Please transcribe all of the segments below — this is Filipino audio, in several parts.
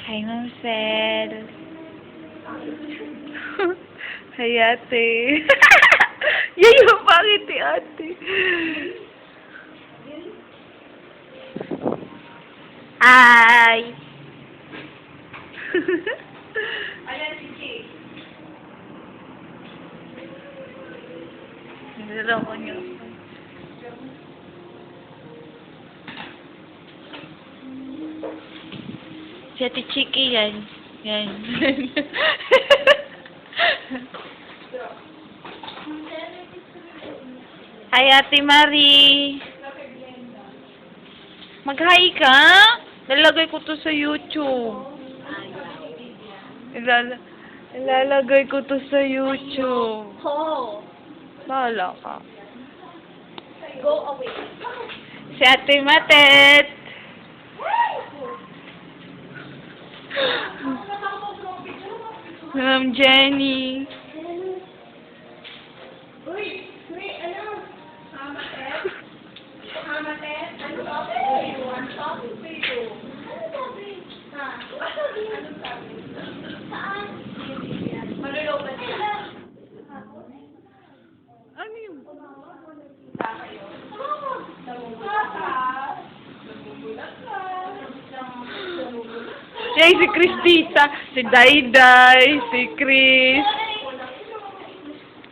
Hi, Ma'am Sel. Hi, ate. Yayo, bakit ate? Ay. Ayan, Chichi. Niloloko niyo. Si Ate Chiki yan. Yan. Hi, Ate Marie. Mag-hi ka? Lalagay ko to sa YouTube. Ilalagay ko to sa YouTube. Ho. Bahala ka. Go away. Si Ate Matet. Ma'am Jenny. Uy, ano? Hamatet? Hamatet? Ano sabi? One topic for you. Ano sabi? Ha? Ano sabi? Saan? Malulobat ka. Ano yun? Yay, si Christita, si Dayday, si Chris.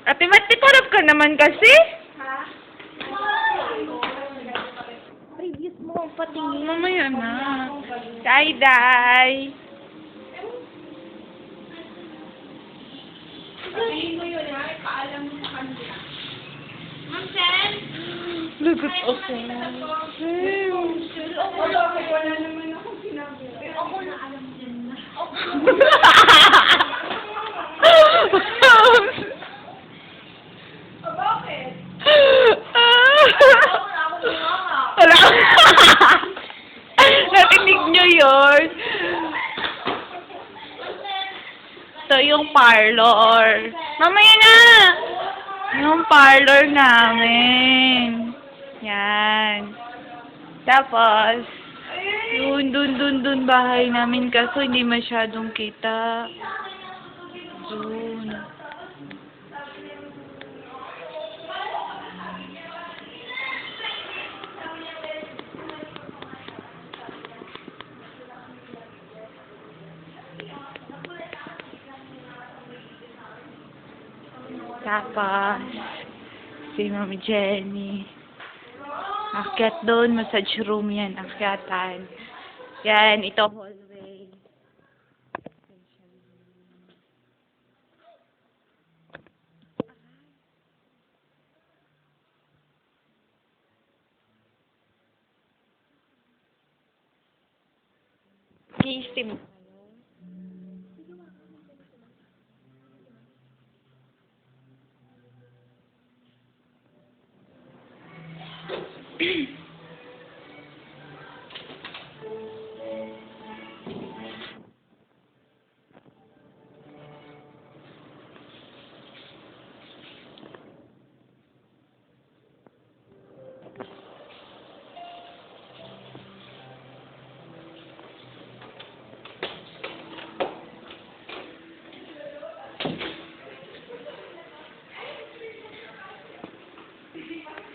Ate Mat, titurap ka naman kasi. Previous mo, patingin. Mamaya na. Dayday. Sabihin mo yun, ha? Paalam mo sa kanila. Ma'am Chen? Lagot ako. Wala naman akong sinabi. Ako na alam din na. Bakit? Wala. Natinig nyo yun. So, yung parlor. Mamaya na! Yung parlor namin. Yan. Tapos, yun, dun, bahay namin. Kaso, hindi masyadong kita. Dun. Tapos, si Ma'am Jenny. Akyat doon, massage room yan, akyatan. Yan, ito hallway. Steam.